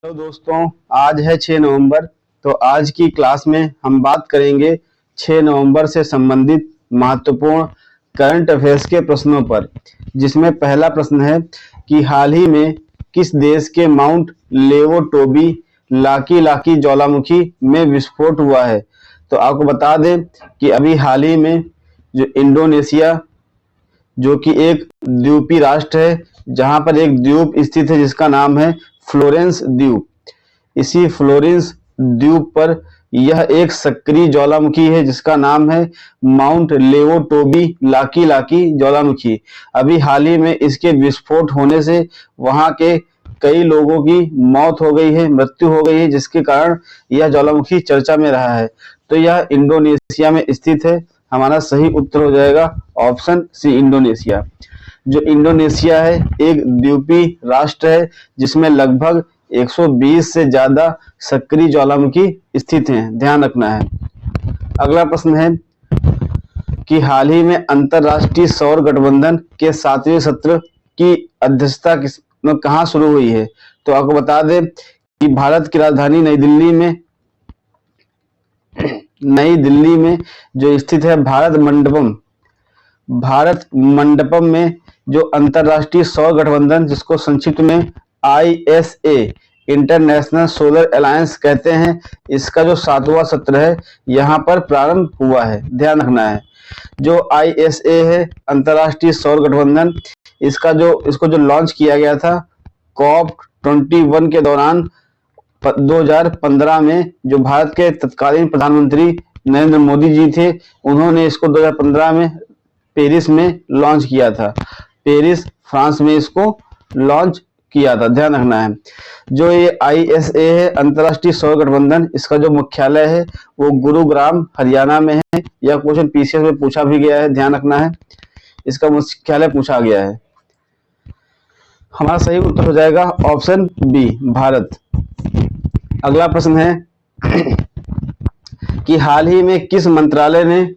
Hello दोस्तों, आज है 6 नवंबर। तो आज की क्लास में हम बात करेंगे 6 नवंबर से संबंधित महत्वपूर्ण करंट अफेयर्स के प्रश्नों पर, जिसमें पहला प्रश्न है कि हाल ही में किस देश के माउंट लेवोटोबी लाकी लाकी ज्वालामुखी में विस्फोट हुआ है। तो आपको बता दें कि अभी हाल ही में जो इंडोनेशिया, जो कि एक द्वीपीय राष्ट्र है, जहां पर एक द्वीप स्थित है जिसका नाम है फ्लोरेंस द्वीप। इसी फ्लोरेंस द्वीप पर यह एक सक्रिय ज्वालामुखी है जिसका नाम है माउंट लेवोटोबी लाकी लाकी ज्वालामुखी। अभी हाल ही में इसके विस्फोट होने से वहां के कई लोगों की मौत हो गई है, मृत्यु हो गई है, जिसके कारण यह ज्वालामुखी चर्चा में रहा है। तो यह इंडोनेशिया में स्थित है। हमारा सही उत्तर हो जाएगा ऑप्शन सी, इंडोनेशिया। जो इंडोनेशिया है एक द्वीपीय राष्ट्र है जिसमें लगभग 120 से ज्यादा सक्रिय ज्वालामुखी स्थित हैं, ध्यान रखना है। अगला प्रश्न है कि हाल ही में अंतरराष्ट्रीय सौर गठबंधन के 7वें सत्र की अध्यक्षता कहाँ शुरू हुई है। तो आपको बता दें कि भारत की राजधानी नई दिल्ली में जो स्थित है भारत मंडपम में जो अंतरराष्ट्रीय सौर गठबंधन, जिसको संक्षिप्त में ISA इंटरनेशनल सोलर अलायंस कहते हैं, इसका जो 7वां सत्र है यहाँ पर प्रारंभ हुआ है, ध्यान रखना है। जो ISA है अंतरराष्ट्रीय सौर गठबंधन, इसको जो लॉन्च किया गया था COP21 के दौरान 2015 में, जो भारत के तत्कालीन प्रधानमंत्री नरेंद्र मोदी जी थे, उन्होंने इसको 2015 में पेरिस में लॉन्च किया था। पेरिस फ्रांस में इसको लॉन्च किया था, ध्यान रखना है। जो ये ISA है अंतरराष्ट्रीय सौर गठबंधन, इसका जो मुख्यालय है वो गुरुग्राम हरियाणा में है। यह क्वेश्चन PCS में पूछा भी गया है, ध्यान रखना है, इसका मुख्यालय पूछा गया है। हमारा सही उत्तर हो जाएगा ऑप्शन बी, भारत। अगला प्रश्न है कि हाल ही में किस मंत्रालय ने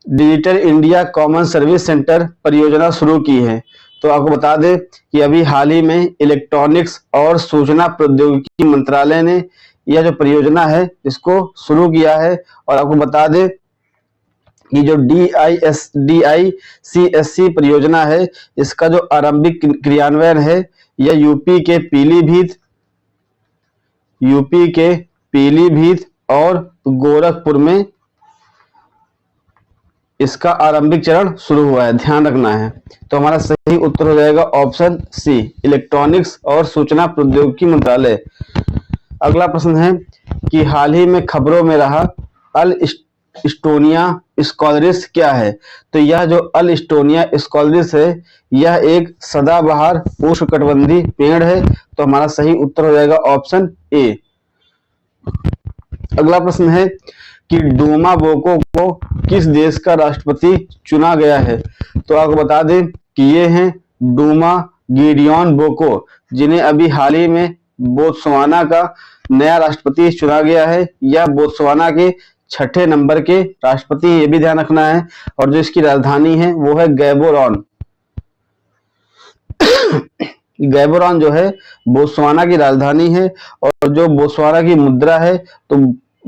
digital India common service centre परियोजना शुरू की है। तो आपको बता दें कि अभी हाल ही में इलेक्ट्रॉनिक्स और सूचना प्रौद्योगिकी मंत्रालय ने यह जो परियोजना है इसको शुरू किया है। और आपको बता दें कि जो DICSC परियोजना है, इसका जो आरंभिक क्रियान्वयन है यह यूपी के पीलीभीत और गोरखपुर में इसका आरंभिक चरण शुरू हुआ है, ध्यान रखना है। तो हमारा सही उत्तर हो जाएगा ऑप्शन सी, इलेक्ट्रॉनिक्स और सूचना प्रौद्योगिकी मंत्रालय। अगला प्रश्न है कि हाल ही में खबरों में रहा अल इस्टोनिया स्कॉलरिस क्या है। तो यह जो अल इस्टोनिया स्कॉलरिस है यह एक सदाबहार उष्णकटिबंधीय पेड़ है। तो हमारा सही उत्तर हो जाएगा ऑप्शन ए। अगला प्रश्न है कि डूमा बोको को किस देश का राष्ट्रपति चुना गया है। तो आपको बता दें कि ये हैं डूमा गिडियोन बोको, जिन्हें अभी हाल ही में बोत्सवाना का नया राष्ट्रपति चुना गया है। यह बोत्सवाना के 6ठे नंबर के राष्ट्रपति, ये भी ध्यान रखना है। और जो इसकी राजधानी है वो है गैबोरॉन। गैबोरॉन जो है बोत्सवाना की राजधानी है। और जो बोत्सवाना की मुद्रा है, तो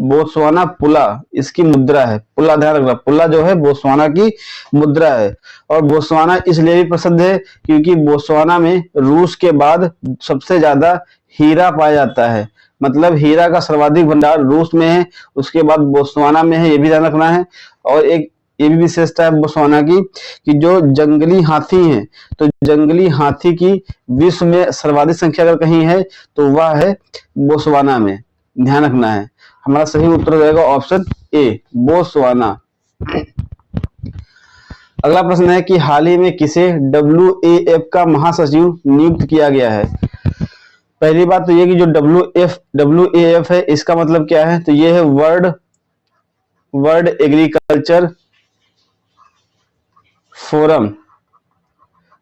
बोत्सवाना पुला इसकी मुद्रा है, पुला ध्यान रखना, पुला जो है बोत्सवाना की मुद्रा है। और बोत्सवाना इसलिए भी प्रसिद्ध है क्योंकि बोत्सवाना में रूस के बाद सबसे ज्यादा हीरा पाया जाता है, मतलब हीरा का सर्वाधिक भंडार रूस में है, उसके बाद बोत्सवाना में है, ये भी ध्यान रखना है। और एक ये भी विशेषता है बोत्सवाना की कि जो जंगली हाथी हैं, तो जंगली हाथी की विश्व में सर्वाधिक संख्या अगर कहीं है तो वह है बोत्सवाना में, ध्यान रखना है। हमारा सही उत्तर हो जाएगा ऑप्शन ए, बोत्सवाना। अगला प्रश्न है कि हाल ही में किसे WEF का महासचिव नियुक्त किया गया है। पहली बात तो ये कि जो WEF है इसका मतलब क्या है, तो ये है वर्ल्ड एग्रीकल्चर फोरम,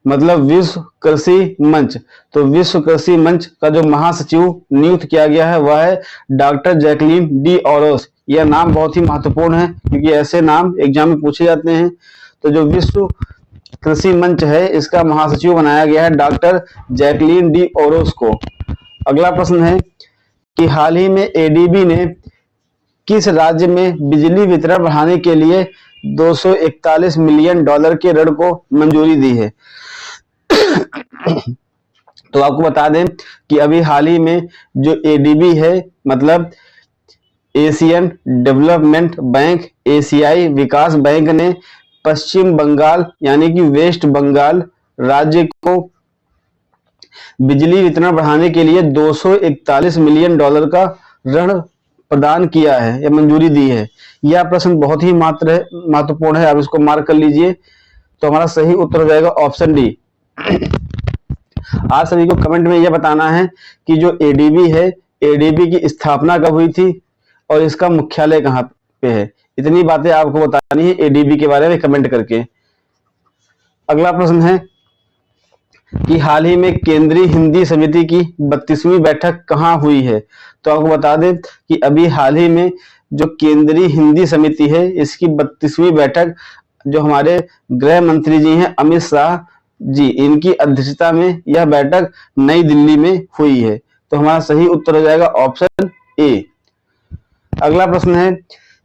मतलब विश्व कृषि मंच। तो विश्व कृषि मंच का जो महासचिव नियुक्त किया गया है वह है डॉक्टर जैकलीन डी ओरोस। यह नाम बहुत ही महत्वपूर्ण है क्योंकि ऐसे नाम एग्जाम में पूछे जाते हैं। तो जो विश्व कृषि मंच है इसका महासचिव बनाया गया है डॉक्टर जैकलीन डी ओरोस को। अगला प्रश्न है कि हाल ही में एडीबी ने किस राज्य में बिजली वितरण बढ़ाने के लिए 241 मिलियन डॉलर के ऋण को मंजूरी दी है? तो आपको बता दें कि अभी हाल ही में जो एडीबी है, मतलब एशियन डेवलपमेंट बैंक, एशियाई विकास बैंक ने पश्चिम बंगाल यानी कि वेस्ट बंगाल राज्य को बिजली वितरण बढ़ाने के लिए 241 मिलियन डॉलर का ऋण प्रदान किया है या मंजूरी दी है। यह प्रश्न बहुत ही महत्वपूर्ण है, आप इसको मार्क कर लीजिए। तो हमारा सही उत्तर हो जाएगा ऑप्शन डी। आप सभी को कमेंट में यह बताना है कि जो एडीबी है, एडीबी की स्थापना कब हुई थी और इसका मुख्यालय कहाँ पे है। इतनी बातें आपको बतानी है एडीबी के बारे में कमेंट करके। अगला प्रश्न है कि हाल ही में केंद्रीय हिंदी समिति की 32वीं बैठक कहाँ हुई है? तो आपको बता दें कि अभी हाल ही में जो केंद्रीय हिंदी समिति है, इसकी 32वीं बैठक जो हमारे गृह मंत्री जी हैं अमित शाह जी, इनकी अध्यक्षता में यह बैठक नई दिल्ली में हुई है। तो हमारा सही उत्तर हो जाएगा ऑप्शन ए। अगला प्रश्न है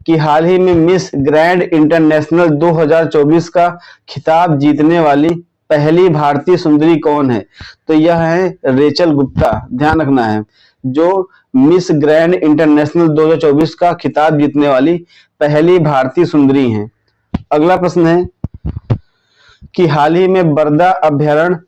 कि हाल ही में मिस ग्रैंड इंटरनेशनल 2024 का खिताब जीतने वाली पहली भारतीय सुंदरी कौन है? तो यह है रेचल गुप्ता। ध्यान रखना है, जो मिस ग्रैंड इंटरनेशनल 2024 का खिताब जीतने वाली पहली भारतीय सुंदरी हैं। अगला प्रश्न है कि हाल ही में बरदा अभयारण्य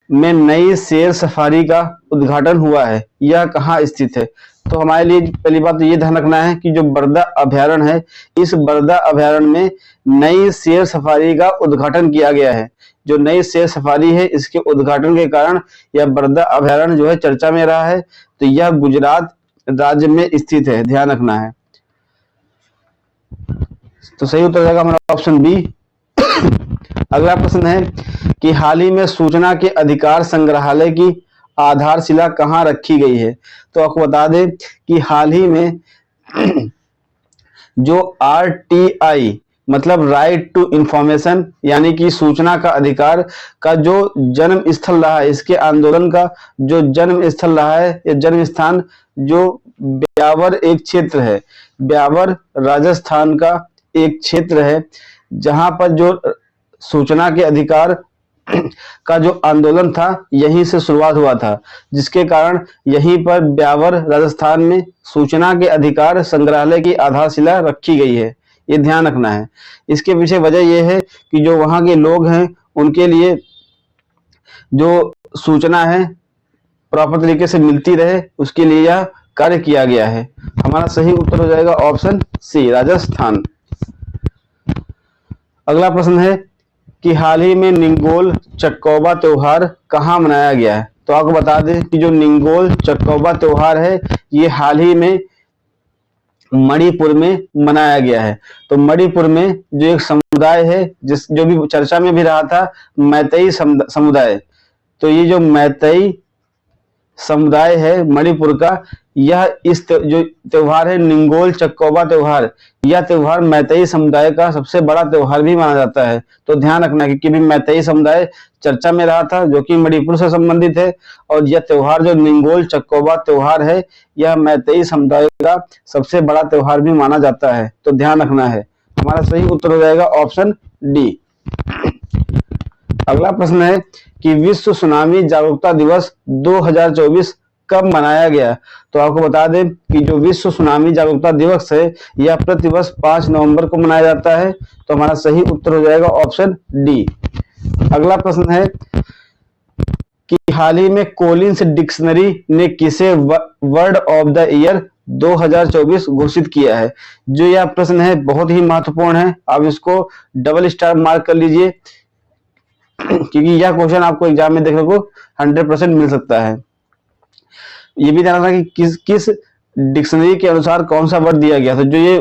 में नई शेर सफारी का उद्घाटन हुआ है, यह कहाँ स्थित है? तो हमारे लिए पहली बात तो ये ध्यान रखना है कि जो बरदा अभयारण्य है, इस बरदा अभयारण्य में नई शेर सफारी का उद्घाटन किया गया है। जो नई शेर सफारी है, इसके उद्घाटन के कारण यह बरदा अभयारण्य जो है चर्चा में रहा है। तो यह गुजरात राज्य में स्थित है, ध्यान रखना है। तो सही उत्तर जाएगा हमारा ऑप्शन बी। अगला प्रश्न है कि हाल ही में सूचना के अधिकार संग्रहालय की आधारशिला कहाँ रखी गई है? तो आपको बता दें कि हाल ही में जो आरटीआई मतलब राइट टू इंफॉर्मेशन यानी कि सूचना का अधिकार का जो जन्म स्थल रहा है, इसके आंदोलन का जो जन्म स्थल रहा है, ये जन्म स्थान जो ब्यावर एक क्षेत्र है, ब्यावर राजस्थान का एक क्षेत्र है, जहां पर जो सूचना के अधिकार का जो आंदोलन था यहीं से शुरुआत हुआ था, जिसके कारण यहीं पर ब्यावर राजस्थान में सूचना के अधिकार संग्रहालय की आधारशिला रखी गई है। ये ध्यान रखना है। इसके पीछे वजह यह है कि जो वहां के लोग हैं उनके लिए जो सूचना है प्रॉपर तरीके से मिलती रहे, उसके लिए यह कार्य किया गया है। हमारा सही उत्तर हो जाएगा ऑप्शन सी, राजस्थान। अगला प्रश्न है कि हाल ही में निंगोल चक्कौबा त्योहार कहाँ मनाया गया है? तो आपको बता दें कि जो निंगोल चक्कौबा त्योहार है, ये हाल ही में मणिपुर में मनाया गया है। तो मणिपुर में जो एक समुदाय है, जो भी चर्चा में भी रहा था, मैतेई समुदाय। तो ये जो मैतेई समुदाय है मणिपुर का, यह इस जो त्योहार है निंगोल चक्कौबा त्योहार, यह त्योहार मैतेई समुदाय का सबसे बड़ा त्योहार भी माना जाता है। तो ध्यान रखना कि भी मैतेई समुदाय चर्चा में रहा था जो कि मणिपुर से संबंधित है, और यह त्योहार जो निंगोल चक्कौबा त्योहार है, यह मैतेई समुदाय का सबसे बड़ा त्योहार भी माना जाता है। तो ध्यान रखना है। हमारा सही उत्तर हो जाएगा ऑप्शन डी। अगला प्रश्न है कि विश्व सुनामी जागरूकता दिवस 2024 कब मनाया गया? तो आपको बता दें कि जो विश्व सुनामी जागरूकता दिवस है, यह प्रतिवर्ष 5 नवंबर को मनाया जाता है। तो हमारा सही उत्तर हो जाएगा ऑप्शन डी। अगला प्रश्न है कि हाल ही में कोलिन्स डिक्शनरी ने किसे वर्ड ऑफ द ईयर 2024 घोषित किया है? जो यह प्रश्न है बहुत ही महत्वपूर्ण है, आप इसको डबल स्टार मार्क कर लीजिए, क्योंकि यह क्वेश्चन आपको एग्जाम में देखने को 100% मिल सकता है। ये भी ध्यान रखना कि किस डिक्शनरी के अनुसार कौन सा वर्ड दिया गया था। जो ये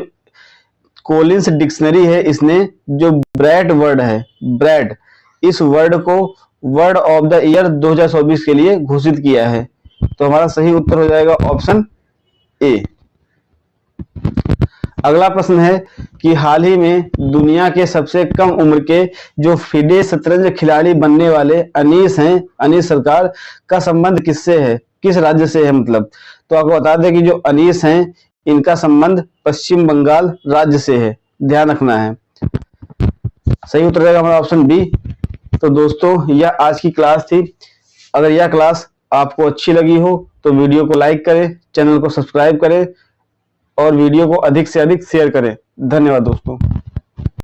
कोलिन्स डिक्शनरी है, इसने जो ब्रैड वर्ड है, ब्रैड, इस वर्ड को वर्ड ऑफ द ईयर 2024 के लिए घोषित किया है। तो हमारा सही उत्तर हो जाएगा ऑप्शन ए। अगला प्रश्न है कि हाल ही में दुनिया के सबसे कम उम्र के जो फिडे शतरंज खिलाड़ी बनने वाले अनीस हैं, अनीस सरकार का संबंध किससे है? किस राज्य से है मतलब। तो आपको बता दें कि जो अनीस हैं इनका संबंध पश्चिम बंगाल राज्य से है, ध्यान रखना है। सही उत्तर रहेगा हमारा ऑप्शन बी। तो दोस्तों यह आज की क्लास थी। अगर यह क्लास आपको अच्छी लगी हो तो वीडियो को लाइक करें, चैनल को सब्सक्राइब करें और वीडियो को अधिक से अधिक शेयर करें। धन्यवाद दोस्तों।